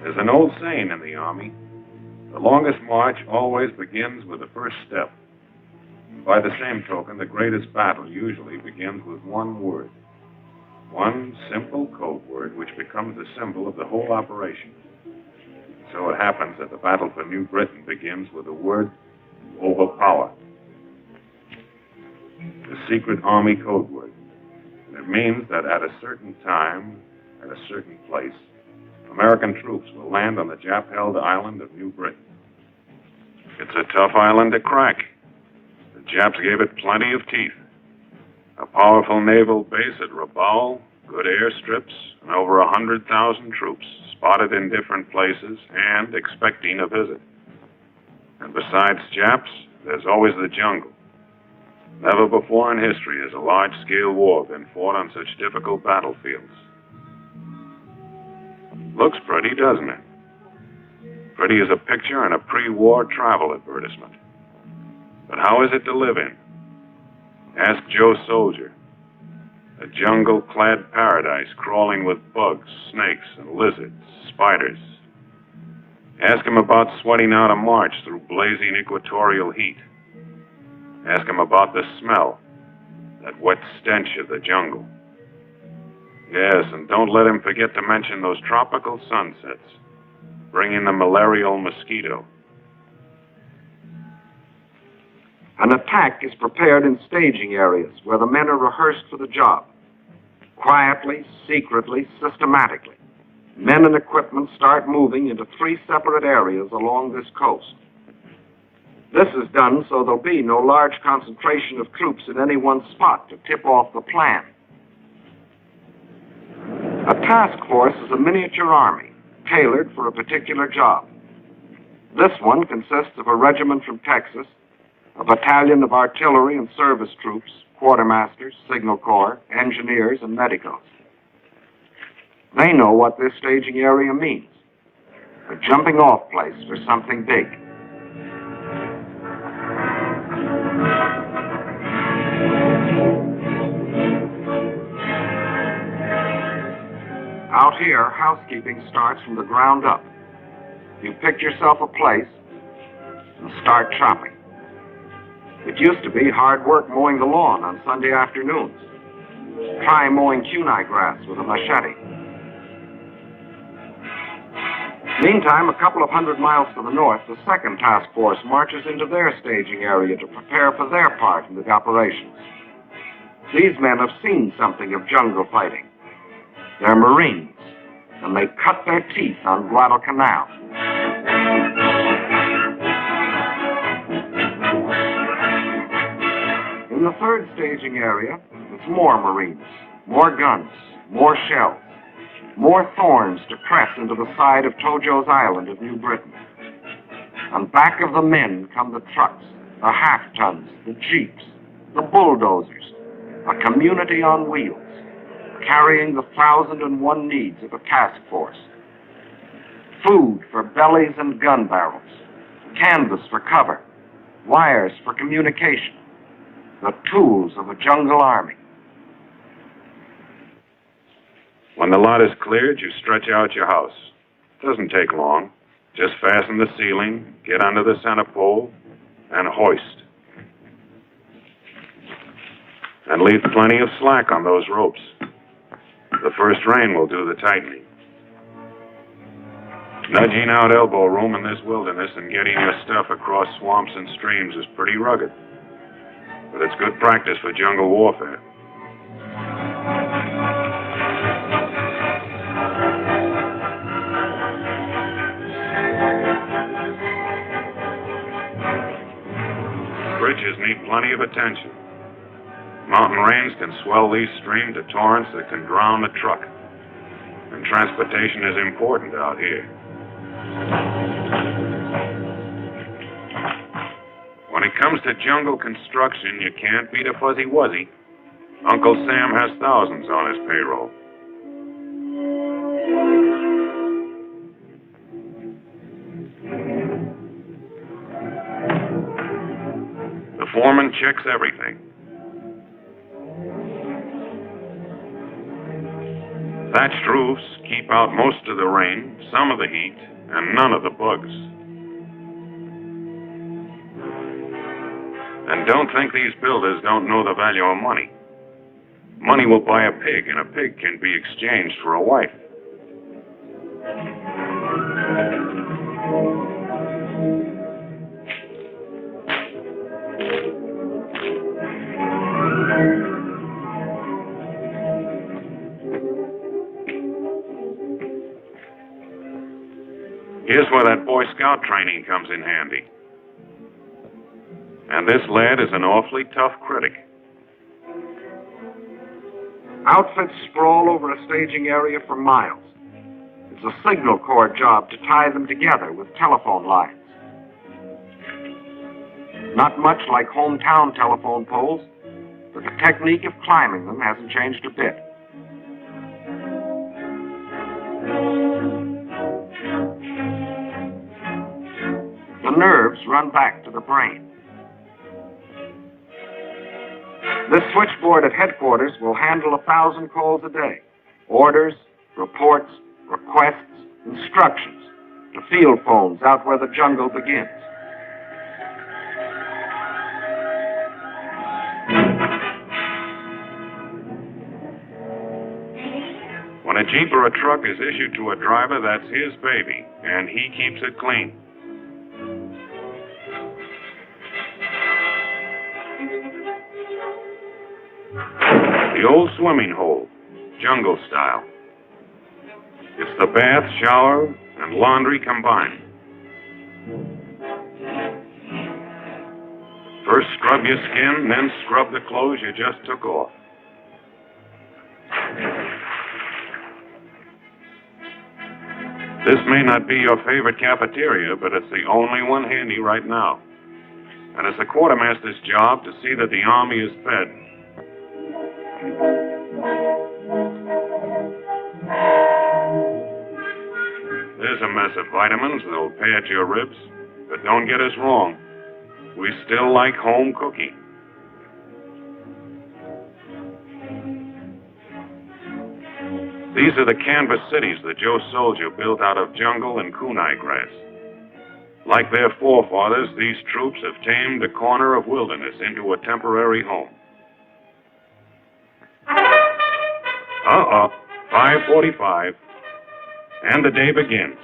There's an old saying in the Army, the longest march always begins with the first step. By the same token, the greatest battle usually begins with one word. One simple code word which becomes the symbol of the whole operation. So it happens that the battle for New Britain begins with the word overpower. The secret Army code word. And it means that at a certain time, at a certain place, American troops will land on the Jap-held island of New Britain. It's a tough island to crack. The Japs gave it plenty of teeth. A powerful naval base at Rabaul, good airstrips, and over 100,000 troops spotted in different places and expecting a visit. And besides Japs, there's always the jungle. Never before in history has a large-scale war been fought on such difficult battlefields. Looks pretty, doesn't it? Pretty as a picture in a pre-war travel advertisement. But how is it to live in? Ask Joe Soldier. A jungle-clad paradise crawling with bugs, snakes, and lizards, spiders. Ask him about sweating out a march through blazing equatorial heat. Ask him about the smell, that wet stench of the jungle. Yes, and don't let him forget to mention those tropical sunsets, bringing the malarial mosquito. An attack is prepared in staging areas where the men are rehearsed for the job. Quietly, secretly, systematically, men and equipment start moving into 3 separate areas along this coast. This is done so there'll be no large concentration of troops in any one spot to tip off the plan. A task force is a miniature army, tailored for a particular job. This one consists of a regiment from Texas, a battalion of artillery and service troops, quartermasters, signal corps, engineers, and medicos. They know what this staging area means, a jumping-off place for something big. Out here, housekeeping starts from the ground up. You pick yourself a place and start chopping. It used to be hard work mowing the lawn on Sunday afternoons. Try mowing kunai grass with a machete. Meantime, a couple of 100 miles to the north, the second task force marches into their staging area to prepare for their part in the operations. These men have seen something of jungle fighting. They're Marines, and they cut their teeth on Guadalcanal. In the third staging area, it's more Marines, more guns, more shells, more thorns to press into the side of Tojo's Island of New Britain. And back of the men come the trucks, the half-tons, the jeeps, the bulldozers, a community on wheels, carrying the 1,001 needs of a task force. Food for bellies and gun barrels, canvas for cover, wires for communication, the tools of a jungle army. When the lot is cleared, you stretch out your house. It doesn't take long. Just fasten the ceiling, get under the center pole, and hoist. And leave plenty of slack on those ropes. The first rain will do the tightening. Nudging out elbow room in this wilderness and getting your stuff across swamps and streams is pretty rugged. But it's good practice for jungle warfare. Bridges need plenty of attention. Mountain rains can swell these streams to torrents that can drown a truck. And transportation is important out here. When it comes to jungle construction, you can't beat a fuzzy wuzzy. Uncle Sam has thousands on his payroll. The foreman checks everything. Thatched roofs keep out most of the rain, some of the heat, and none of the bugs. And don't think these builders don't know the value of money. Money will buy a pig, and a pig can be exchanged for a wife. Here's where that Boy Scout training comes in handy. And this lad is an awfully tough critic. Outfits sprawl over a staging area for miles. It's a signal corps job to tie them together with telephone lines. Not much like hometown telephone poles, but the technique of climbing them hasn't changed a bit. The nerves run back to the brain. This switchboard at headquarters will handle 1,000 calls a day. Orders, reports, requests, instructions to field phones out where the jungle begins. When a Jeep or a truck is issued to a driver, that's his baby, and he keeps it clean. The old swimming hole, jungle style. It's the bath, shower, and laundry combined. First scrub your skin, then scrub the clothes you just took off. This may not be your favorite cafeteria, but it's the only one handy right now. And it's the quartermaster's job to see that the army is fed. There's a mess of vitamins that'll pad your ribs, but don't get us wrong. We still like home cooking. These are the canvas cities that Joe Soldier built out of jungle and kunai grass. Like their forefathers, these troops have tamed a corner of wilderness into a temporary home. 5:45, and the day begins.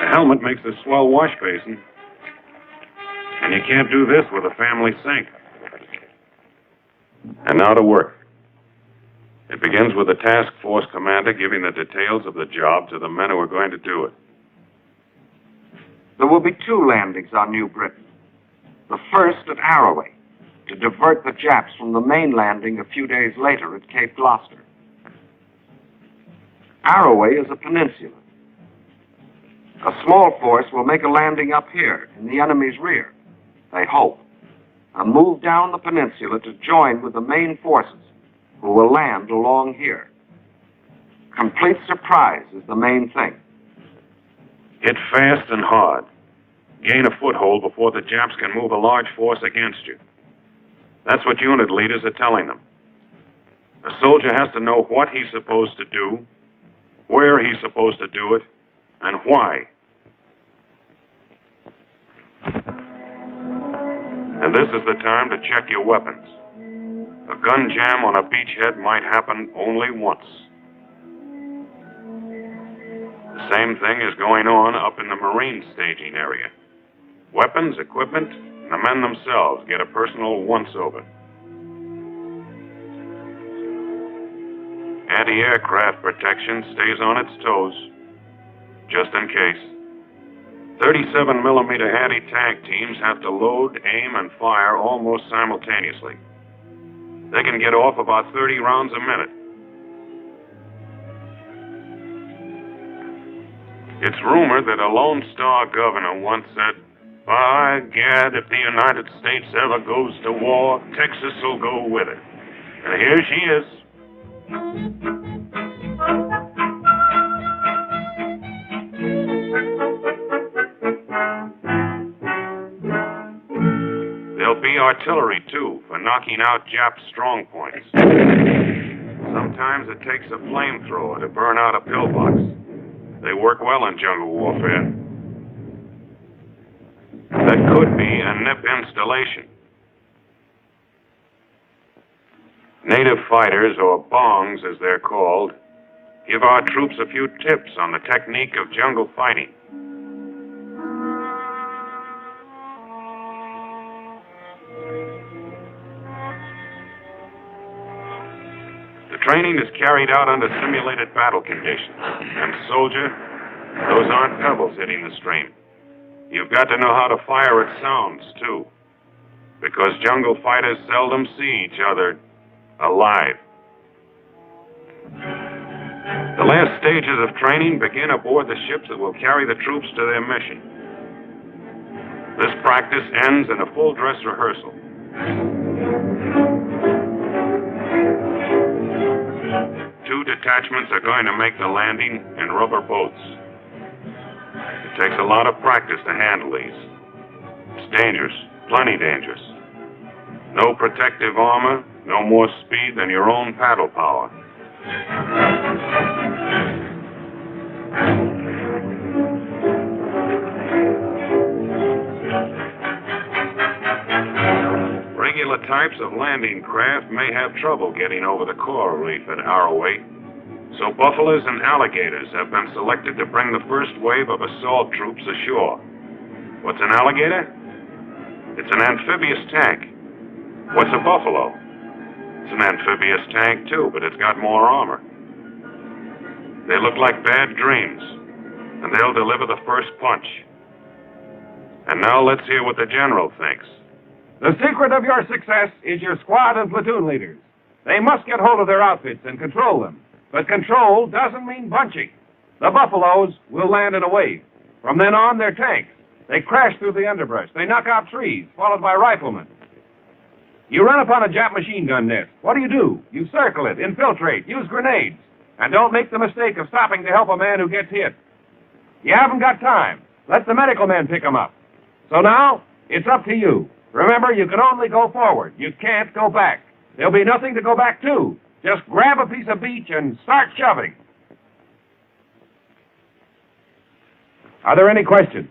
The helmet makes a swell wash basin, and you can't do this with a family sink. And now to work. It begins with the task force commander giving the details of the job to the men who are going to do it. There will be 2 landings on New Britain. The first at Arroway, to divert the Japs from the main landing a few days later at Cape Gloucester. Arroway is a peninsula. A small force will make a landing up here in the enemy's rear, they hope, and move down the peninsula to join with the main forces who will land along here. Complete surprise is the main thing. Hit fast and hard. Gain a foothold before the Japs can move a large force against you. That's what unit leaders are telling them. A soldier has to know what he's supposed to do, where he's supposed to do it, and why. And this is the time to check your weapons. A gun jam on a beachhead might happen only once. The same thing is going on up in the Marine staging area. Weapons, equipment, and the men themselves get a personal once-over. Anti-aircraft protection stays on its toes, just in case. 37mm anti-tank teams have to load, aim, and fire almost simultaneously. They can get off about 30 rounds a minute. It's rumored that a Lone Star governor once said, "By gad, if the United States ever goes to war, Texas will go with it." And here she is. There'll be artillery, too, for knocking out Jap strong points. Sometimes it takes a flamethrower to burn out a pillbox. They work well in jungle warfare. That could be a NIP installation. Native fighters, or bongs as they're called, give our troops a few tips on the technique of jungle fighting. The training is carried out under simulated battle conditions. And soldier, those aren't pebbles hitting the stream. You've got to know how to fire at sounds, too. Because jungle fighters seldom see each other alive. The last stages of training begin aboard the ships that will carry the troops to their mission. This practice ends in a full-dress rehearsal. Two detachments are going to make the landing in rubber boats. It takes a lot of practice to handle these. It's dangerous, plenty dangerous. No protective armor, no more speed than your own paddle power. Regular types of landing craft may have trouble getting over the coral reef at Arroway, so buffaloes and alligators have been selected to bring the first wave of assault troops ashore. What's an alligator? It's an amphibious tank. What's a buffalo? It's an amphibious tank, too, but it's got more armor. They look like bad dreams, and they'll deliver the first punch. And now let's hear what the general thinks. The secret of your success is your squad and platoon leaders. They must get hold of their outfits and control them. But control doesn't mean bunching. The buffaloes will land in a wave. From then on, they're tanks. They crash through the underbrush. They knock out trees, followed by riflemen. You run upon a Jap machine gun nest. What do? You circle it, infiltrate, use grenades. And don't make the mistake of stopping to help a man who gets hit. You haven't got time. Let the medical men pick him up. So now, it's up to you. Remember, you can only go forward. You can't go back. There'll be nothing to go back to. Just grab a piece of beach and start shoving. Are there any questions?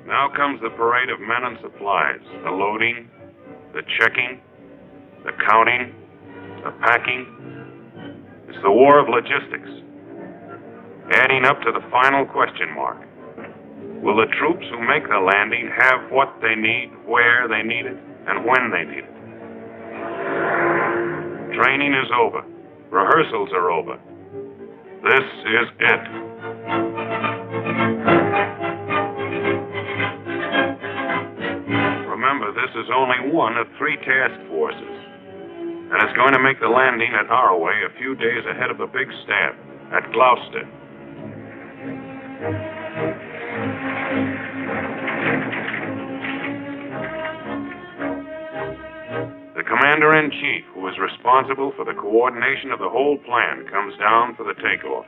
Now comes the parade of men and supplies, the loading, the checking, the counting, the packing. It's the war of logistics, adding up to the final question mark. Will the troops who make the landing have what they need, where they need it, and when they need it? Training is over. Rehearsals are over. This is it. Remember, this is only one of 3 task forces, and it's going to make the landing at Arroway a few days ahead of the big stab at Gloucester. The commander-in-chief, who is responsible for the coordination of the whole plan, comes down for the takeoff.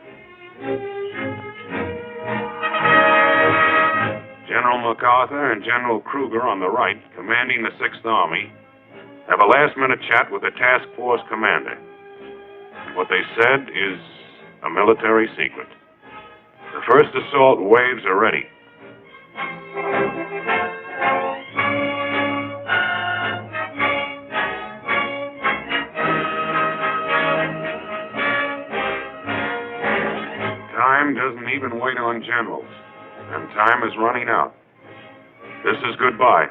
General MacArthur and General Kruger on the right, commanding the 6th Army, have a last-minute chat with the task force commander. What they said is a military secret. The first assault waves are ready. Time doesn't even wait on generals, and time is running out. This is goodbye,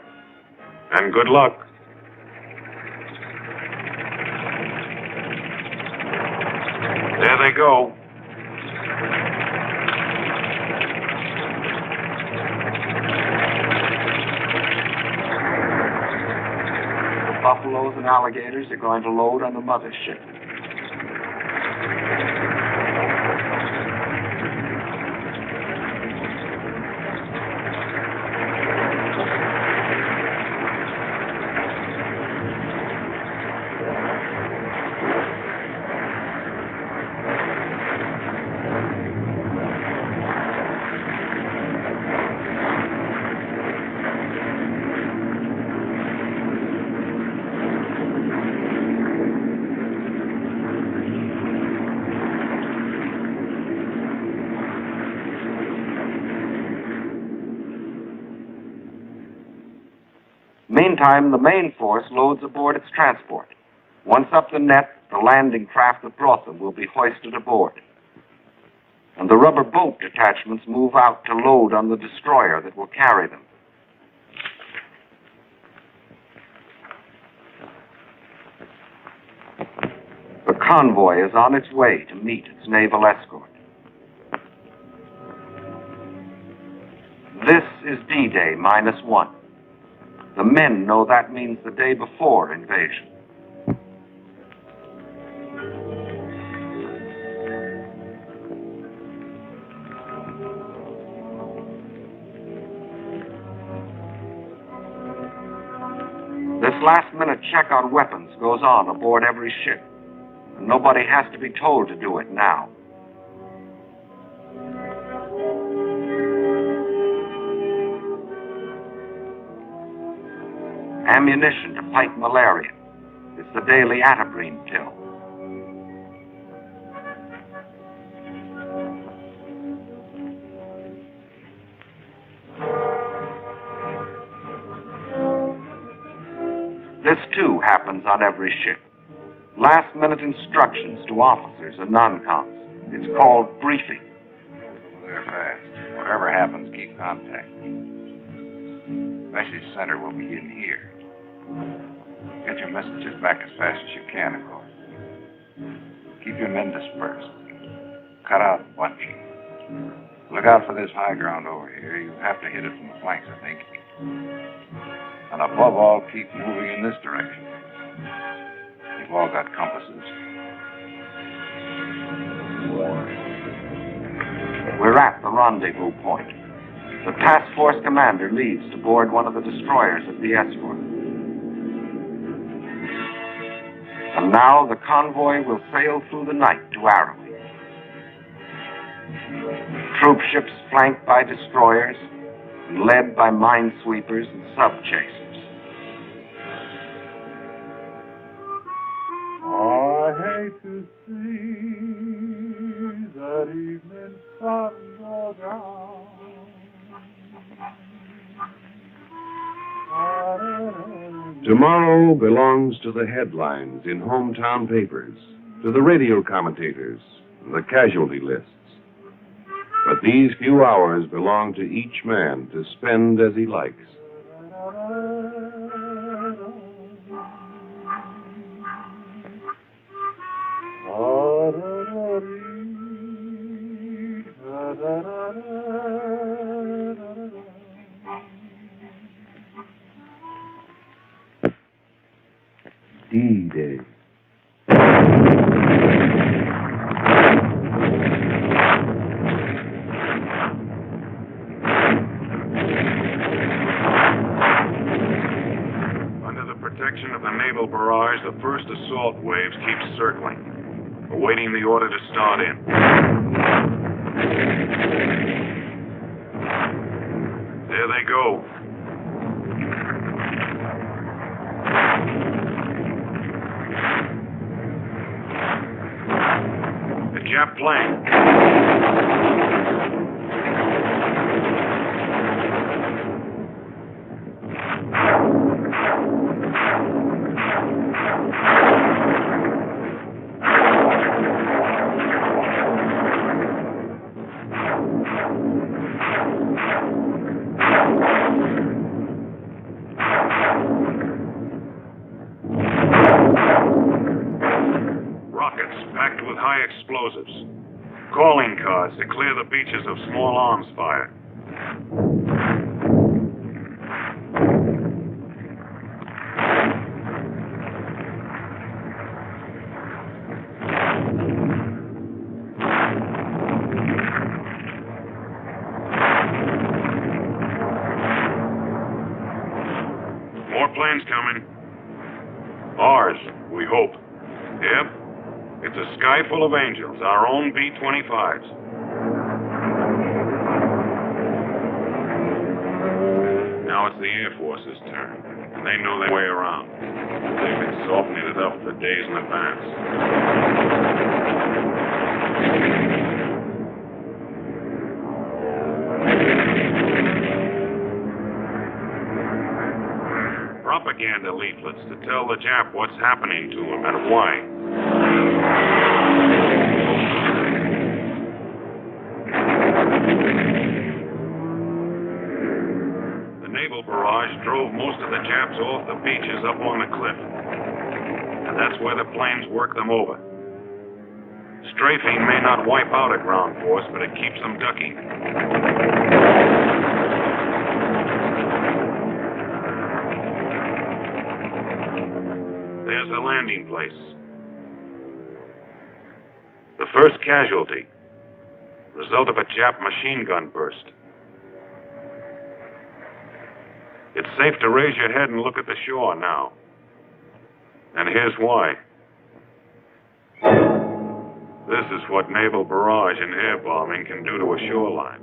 and good luck. they go. The buffaloes and alligators are going to load on the mothership. Meantime, the main force loads aboard its transport. Once up the net, the landing craft that brought them will be hoisted aboard. And the rubber boat detachments move out to load on the destroyer that will carry them. The convoy is on its way to meet its naval escort. This is D-Day -1. The men know that means the day before invasion. This last-minute check on weapons goes on aboard every ship, and nobody has to be told to do it now. Ammunition to fight malaria. It's the daily atabrine pill. This, too, happens on every ship. Last-minute instructions to officers and non-coms. It's called briefing. They're fast. Whatever happens, keep contact. Message center will be in here. Get your messages back as fast as you can, of course. Keep your men dispersed. Cut out bunching. Look out for this high ground over here. You have to hit it from the flanks, I think. And above all, keep moving in this direction. You've all got compasses. We're at the rendezvous point. The task force commander leads to board one of the destroyers of the escort. And now the convoy will sail through the night to Arawi. Troop ships flanked by destroyers, led by minesweepers and sub-chasers. I hate to see that evening sun go down. Tomorrow belongs to the headlines in hometown papers, to the radio commentators, and the casualty lists. But these few hours belong to each man to spend as he likes. D-Day. Under the protection of the naval barrage, the first assault waves keep circling, awaiting the order to start in. There they go. The Jap plane. Rockets packed with high explosives. calling cards to clear the beaches of small arms fire. More planes coming. Ours, we hope. Yep. It's a sky full of angels, our own B-25s. Now it's the Air Force's turn, and they know their way around. They've been softening it up for days in advance. Propaganda leaflets to tell the Jap what's happening to him and why. The naval barrage drove most of the Japs off the beaches up on the cliff. And that's where the planes work them over. Strafing may not wipe out a ground force, but it keeps them ducking. There's the landing place. The first casualty, result of a Jap machine gun burst. It's safe to raise your head and look at the shore now. And here's why. This is what naval barrage and air bombing can do to a shoreline.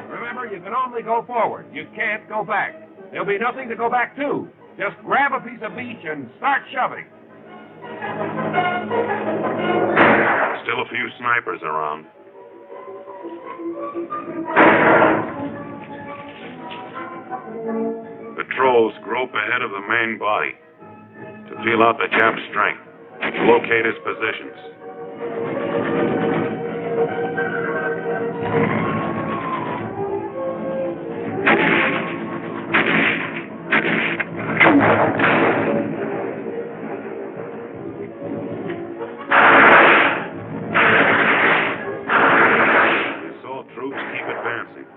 Remember, you can only go forward. You can't go back. There'll be nothing to go back to. Just grab a piece of beach and start shoving. Still a few snipers around. Patrols grope ahead of the main body to feel out the Jap strength, to locate his positions. Assault troops keep advancing.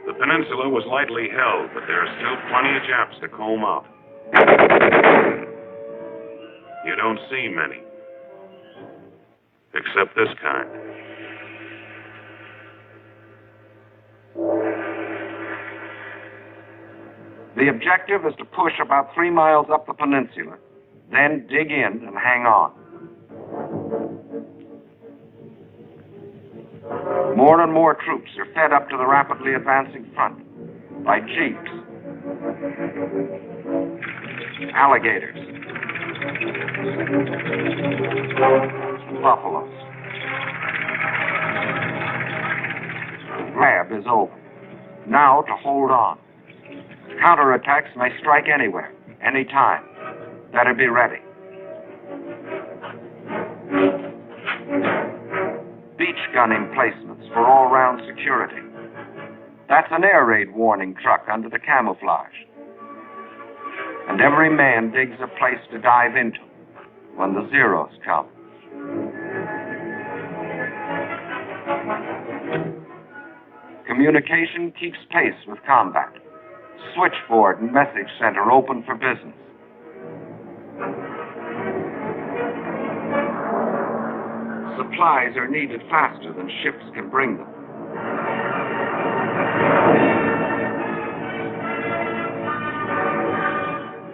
The peninsula was lightly held, but there are still plenty of Japs to comb out. You don't see many. Except this kind. The objective is to push about 3 miles up the peninsula, then dig in and hang on. More and more troops are fed up to the rapidly advancing front by jeeps, alligators, buffaloes. The grab is over. Now to hold on. Counterattacks may strike anywhere, anytime. Better be ready. Beach gun emplacements for all-round security. That's an air raid warning truck under the camouflage. And every man digs a place to dive into when the Zeros come. Communication keeps pace with combat. Switchboard and message center open for business. Supplies are needed faster than ships can bring them.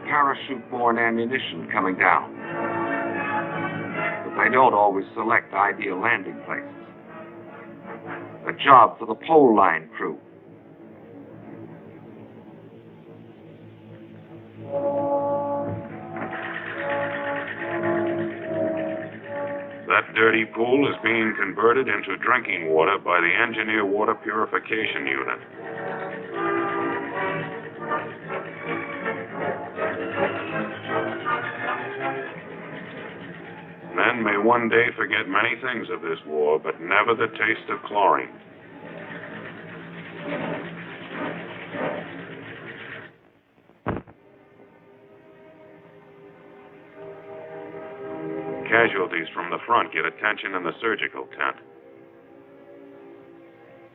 Parachute-borne ammunition coming down. But they don't always select ideal landing places. A job for the pole line crew. That dirty pool is being converted into drinking water by the Engineer Water Purification Unit. Men may one day forget many things of this war, but never the taste of chlorine. Casualties from the front get attention in the surgical tent.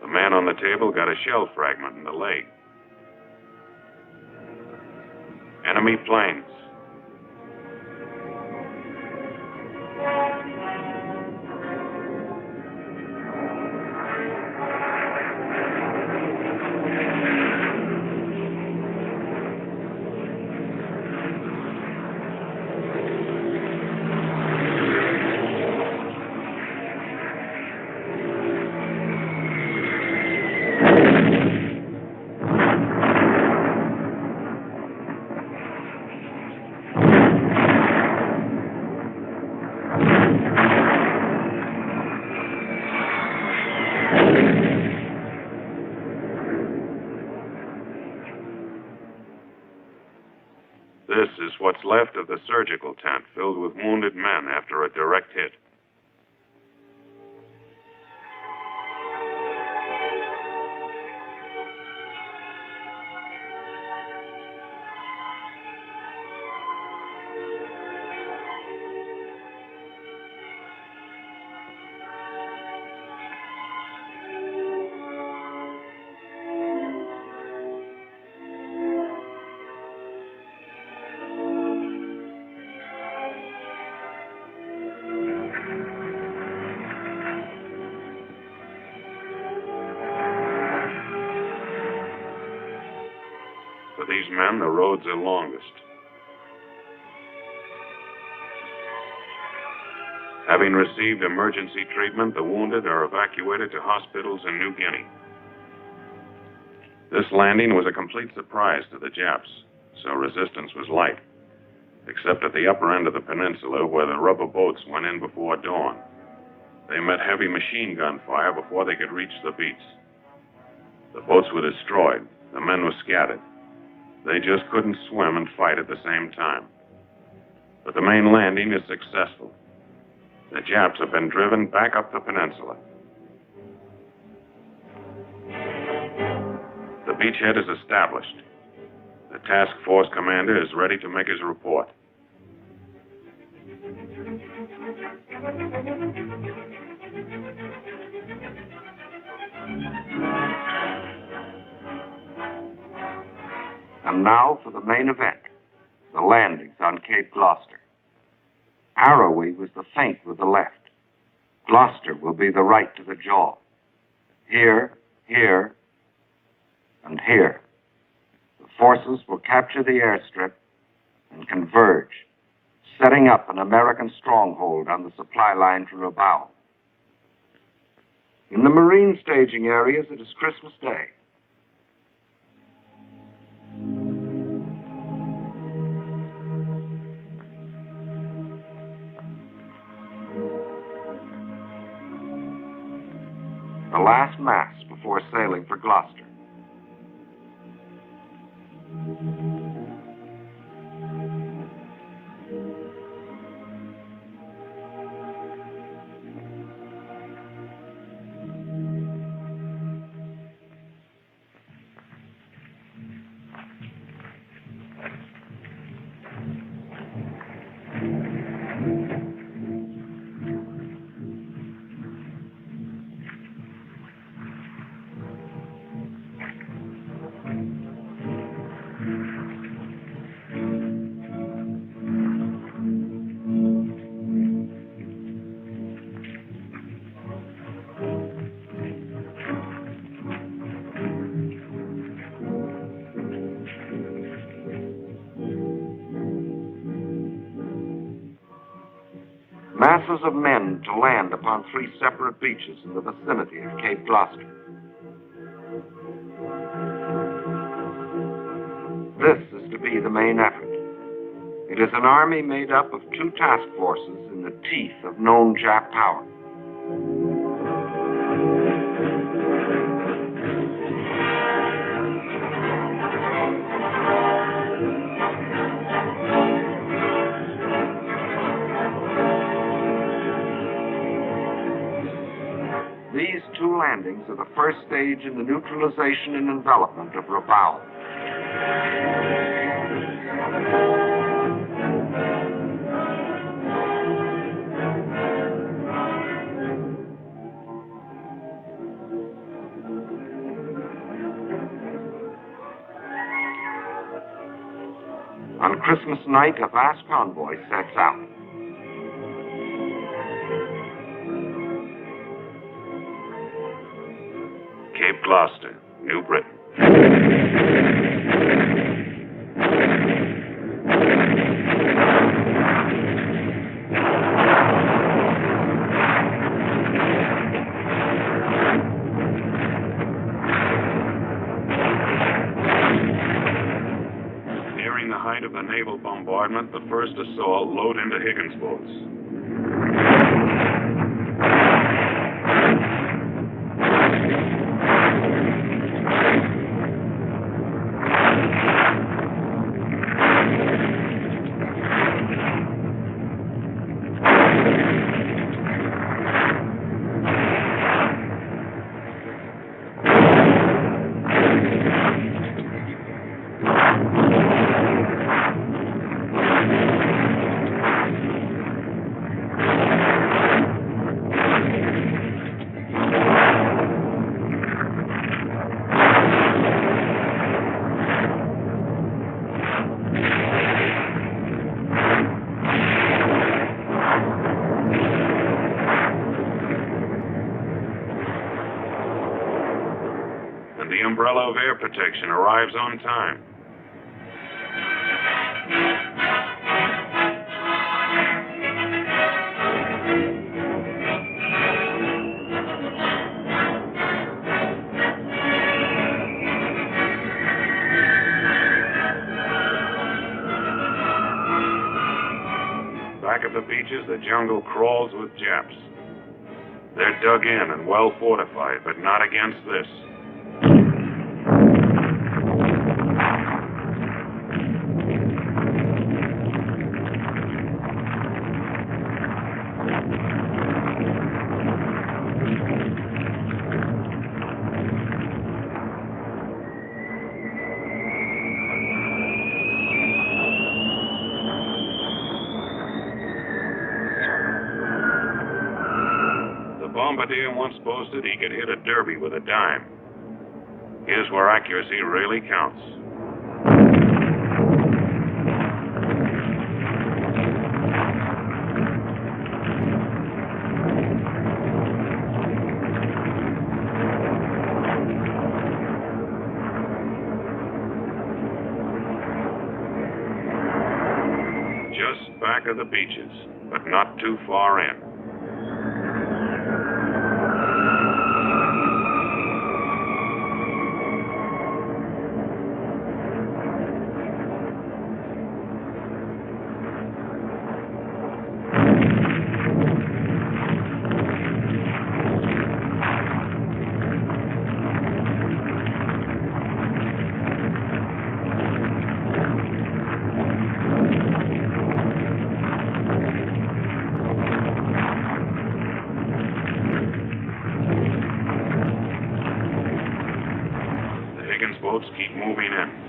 The man on the table got a shell fragment in the leg. Enemy planes. This is what's left of the surgical tent filled with wounded men after a direct hit. For these men, the roads are longest. Having received emergency treatment, the wounded are evacuated to hospitals in New Guinea. This landing was a complete surprise to the Japs, so resistance was light, except at the upper end of the peninsula where the rubber boats went in before dawn. They met heavy machine gun fire before they could reach the beach. The boats were destroyed. The men were scattered. They just couldn't swim and fight at the same time. But the main landing is successful. The Japs have been driven back up the peninsula. The beachhead is established. The task force commander is ready to make his report. And now for the main event, the landings on Cape Gloucester. Arrowey was the feint with the left. Gloucester will be the right to the jaw. Here, here, and here. The forces will capture the airstrip and converge, setting up an American stronghold on the supply line to Rabaul. In the Marine staging areas, it is Christmas Day. The last mass before sailing for Gloucester. Masses of men to land upon 3 separate beaches in the vicinity of Cape Gloucester. This is to be the main effort. It is an army made up of two task forces in the teeth of known Jap power. These two landings are the first stage in the neutralization and envelopment of Rabaul. On Christmas night, a vast convoy sets out. Cape Gloucester, New Britain. Nearing the height of the naval bombardment, the first assault load into Higgins boats. The umbrella of air protection arrives on time. Back at the beaches, the jungle crawls with Japs. They're dug in and well fortified, but not against this. Bombardier once boasted he could hit a derby with a dime. Here's where accuracy really counts. Just back of the beaches, but not too far in. Boats keep moving in.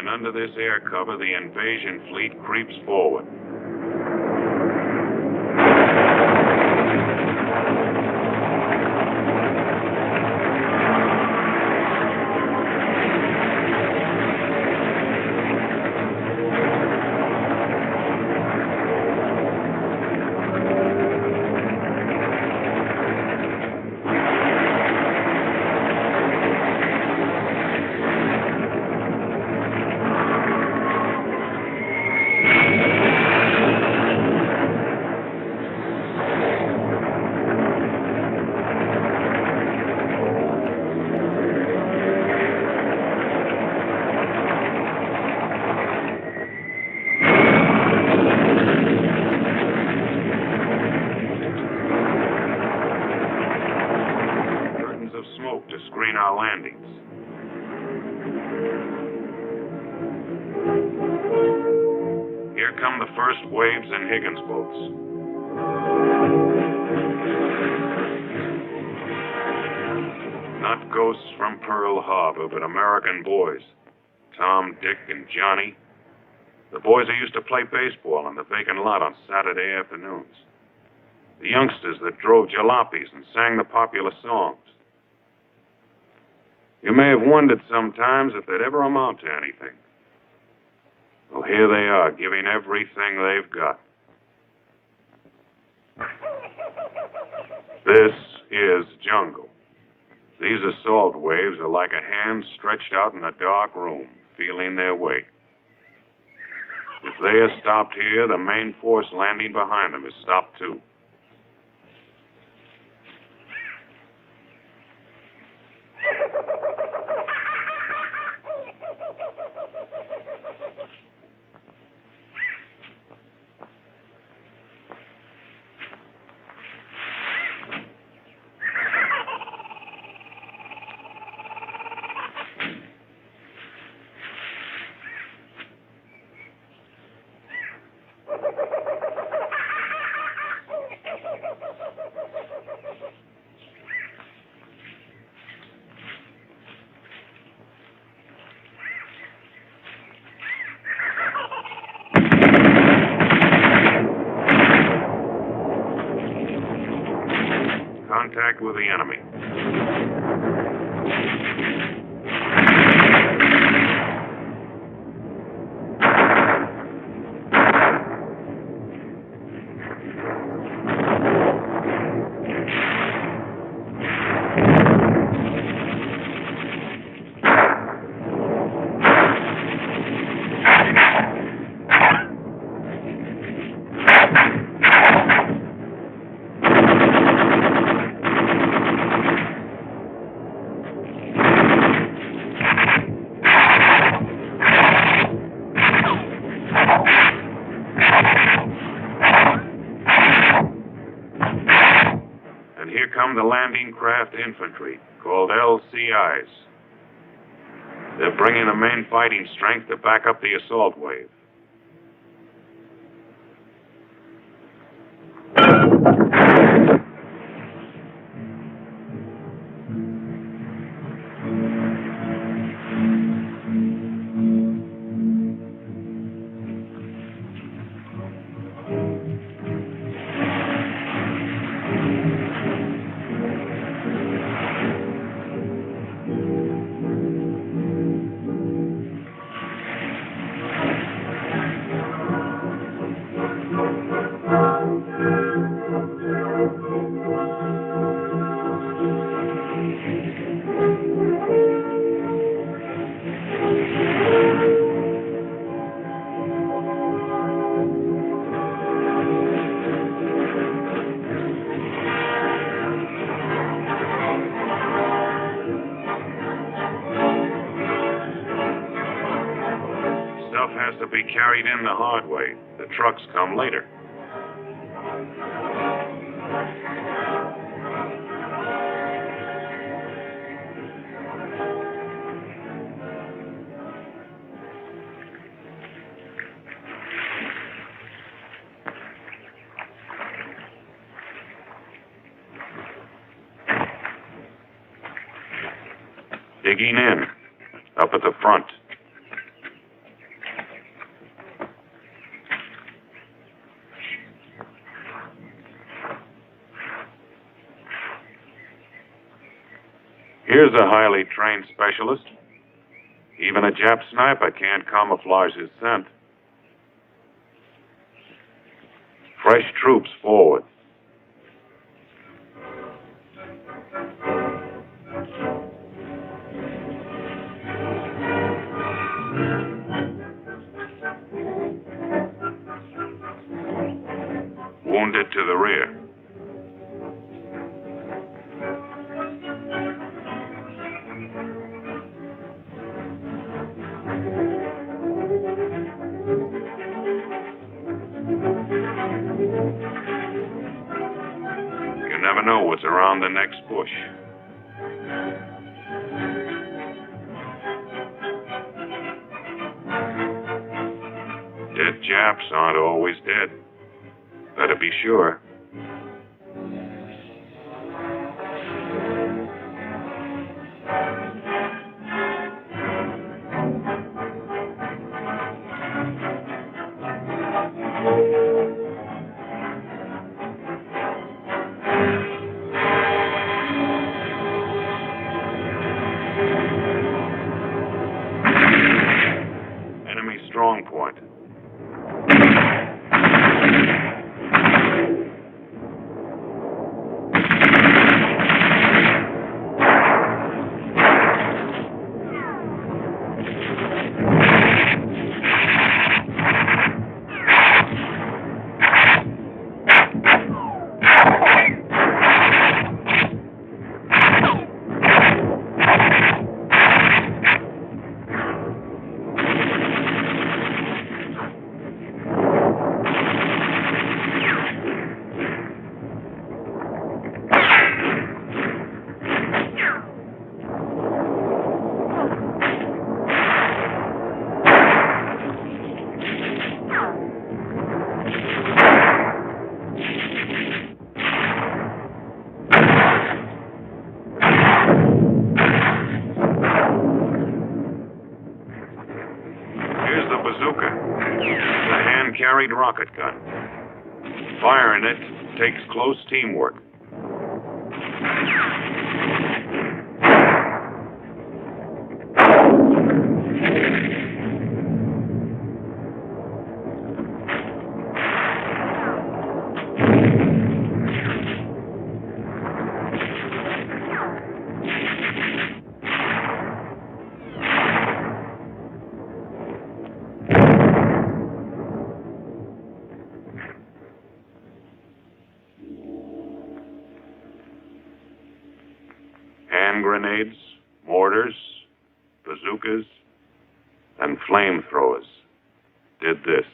Under this air cover, the invasion fleet creeps forward. our landings. Here come the first waves in Higgins boats. Not ghosts from Pearl Harbor, but American boys. Tom, Dick, and Johnny. The boys who used to play baseball in the vacant lot on Saturday afternoons. The youngsters that drove jalopies and sang the popular songs. You may have wondered sometimes if they'd ever amount to anything. Well, here they are, giving everything they've got. This is jungle. These assault waves are like a hand stretched out in a dark room, feeling their way. If they are stopped here, the main force landing behind them is stopped too. Contact with the enemy. The landing craft infantry, called LCIs. They're bringing the main fighting strength to back up the assault wave. Has to be carried in the hard way. The trucks come later. Digging in, up at the front. Here's a highly trained specialist. Even a Jap sniper can't camouflage his scent. Fresh troops forward. Wounded to the rear. You never know what's around the next bush. Japs aren't always dead. Better be sure. Enemy strong point. Carried rocket gun. Firing it takes close teamwork. Hand grenades, mortars, bazookas, and flamethrowers did this.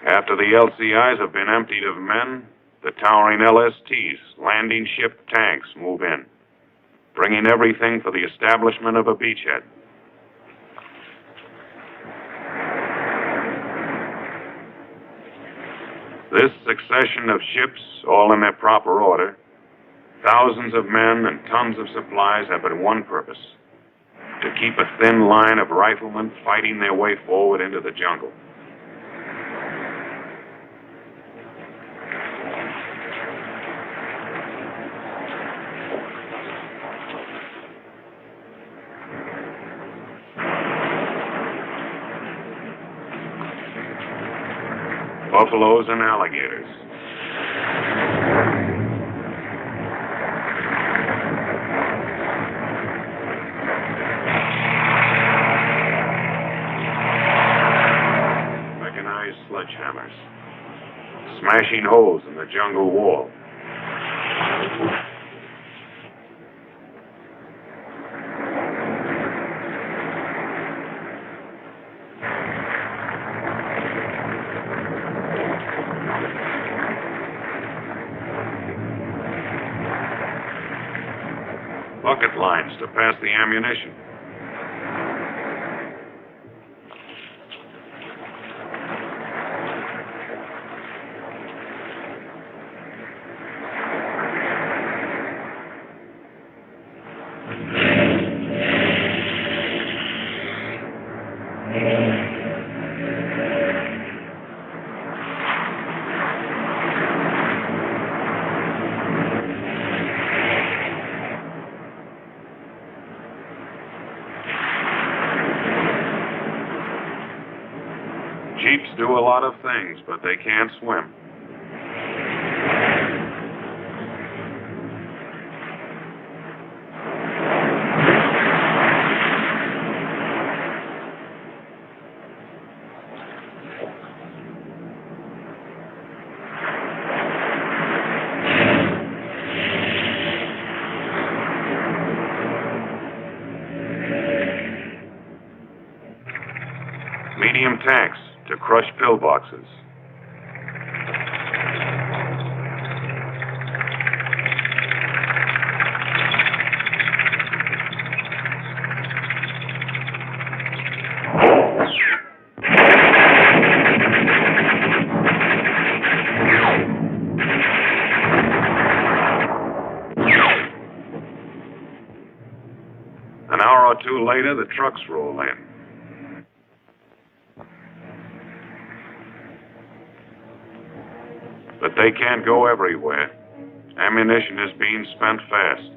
After the LCIs have been emptied of men, the towering LSTs, landing ship tanks, move in, bringing everything for the establishment of a beachhead. This succession of ships, all in their proper order, thousands of men and tons of supplies have but one purpose: to keep a thin line of riflemen fighting their way forward into the jungle. Buffaloes and alligators. Mechanized sledgehammers, smashing holes in the jungle wall. Bucket lines to pass the ammunition. Jeeps do a lot of things, but they can't swim. Medium tanks to crush pillboxes. An hour or two later, the trucks roll in. But they can't go everywhere. Ammunition is being spent fast.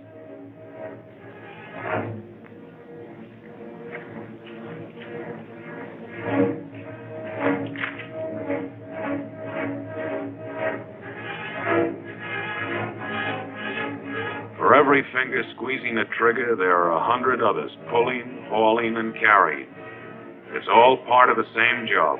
For every finger squeezing a trigger, there are 100 others pulling, hauling, and carrying. It's all part of the same job.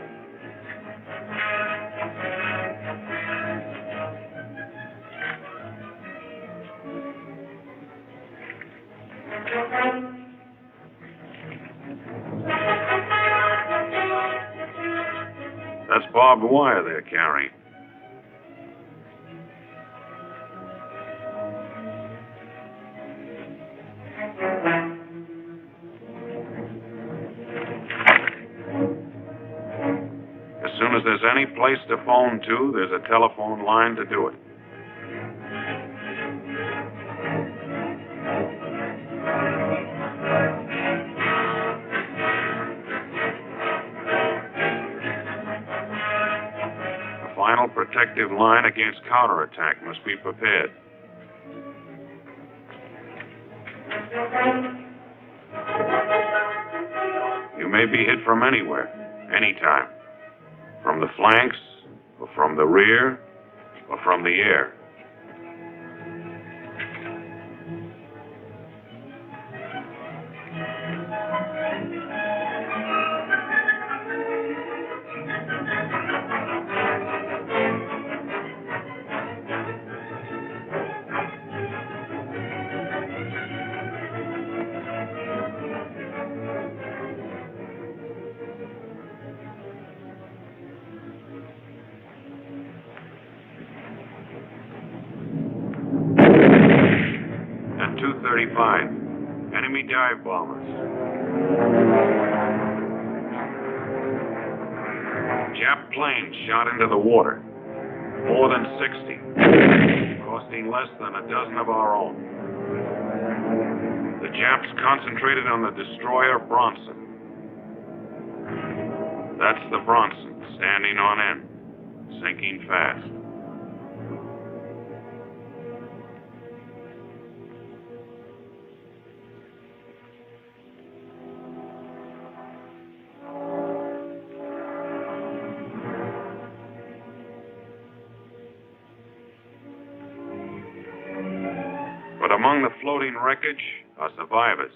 That's barbed wire they're carrying. As soon as there's any place to phone to, there's a telephone line to do it. A final protective line against counterattack must be prepared. You may be hit from anywhere, anytime. From the flanks, or from the rear, or from the air. At 2:35, enemy dive bombers. Jap planes shot into the water. More than 60, costing less than a dozen of our own. The Japs concentrated on the destroyer Bronson. That's the Bronson, standing on end, sinking fast. But among the floating wreckage are survivors.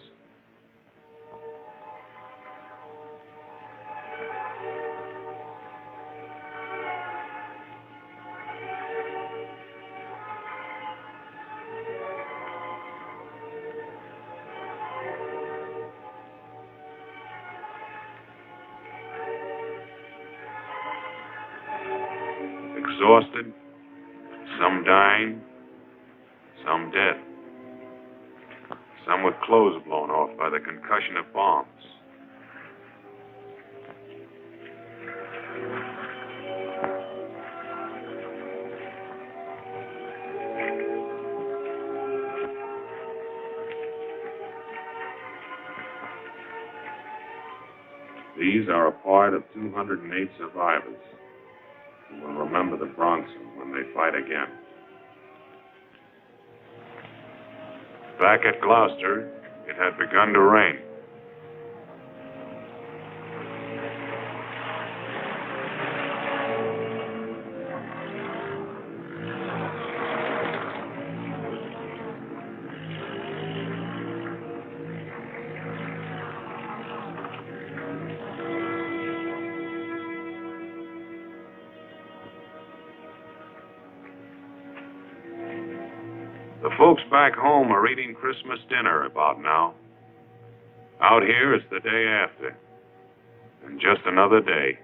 Exhausted, some dying, some dead. Some with clothes blown off by the concussion of bombs. These are a part of 208 survivors who will remember the Bronson when they fight again. Back at Gloucester, it had begun to rain. The folks back home are eating Christmas dinner about now. Out here, it's the day after. And just just another day.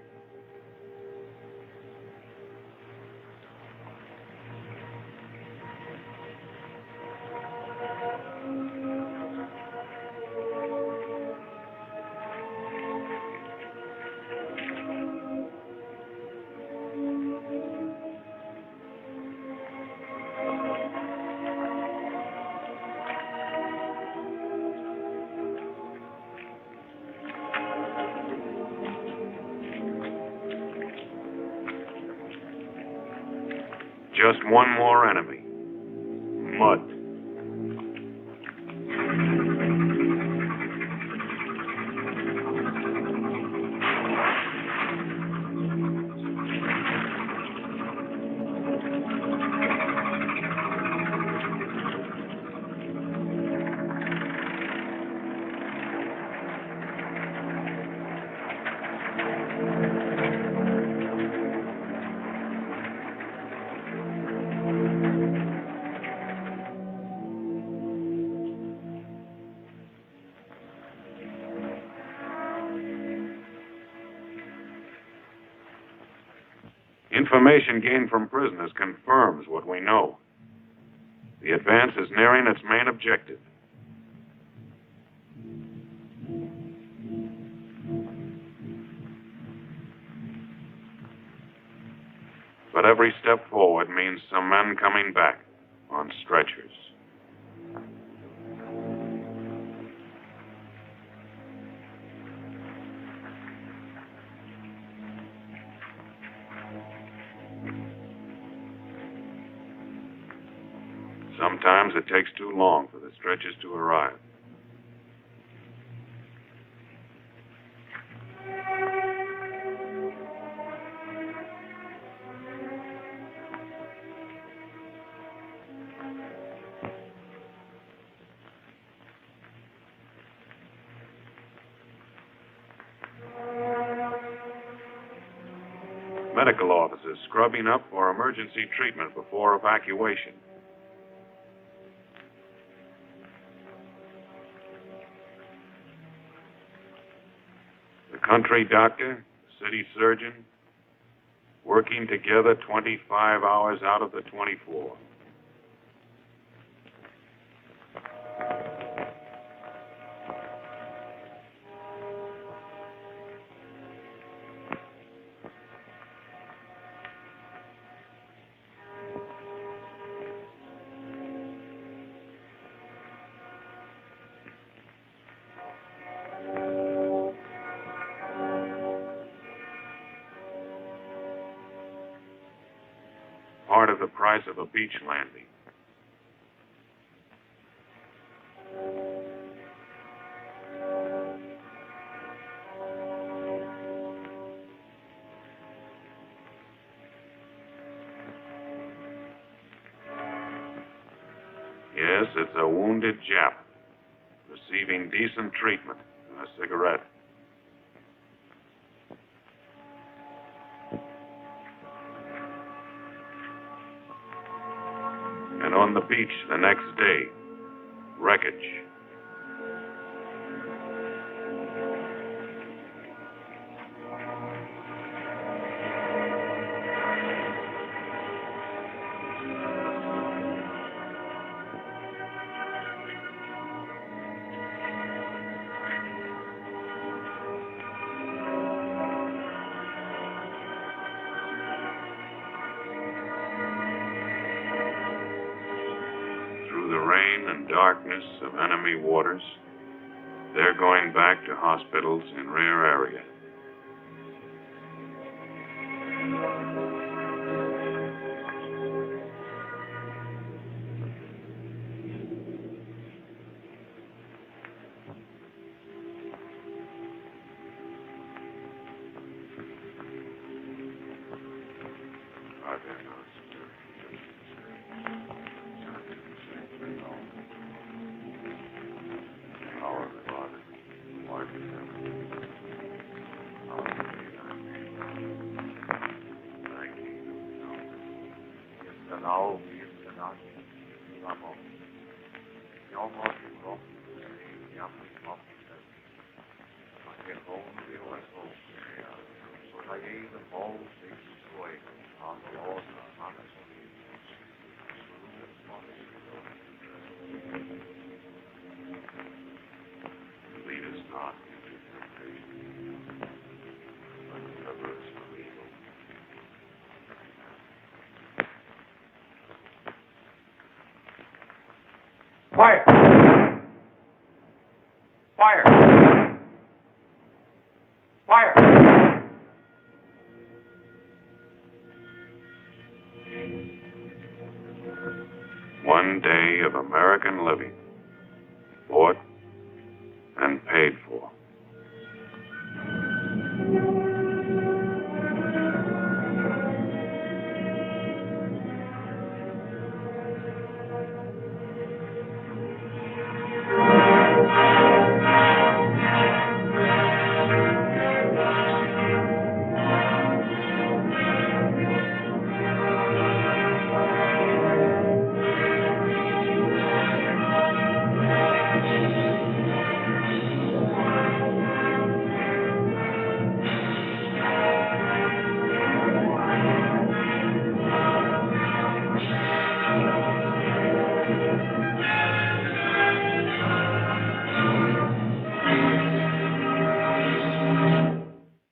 Just one more enemy. Mud. Information gained from prisoners confirms what we know. The advance is nearing its main objective. But every step forward means some men coming back on stretchers. Sometimes it takes too long for the stretchers to arrive. Medical officers scrubbing up for emergency treatment before evacuation. Country doctor, city surgeon, working together 25 hours out of the 24. Part of the price of a beach landing. Yes, it's a wounded Jap receiving decent treatment and a cigarette. And on the beach the next day, wreckage. The rain and darkness of enemy waters, they're going back to hospitals in rear area. Lead us not into temptation, but deliver us from evil. Fire! Fire! Fire! One day of American living.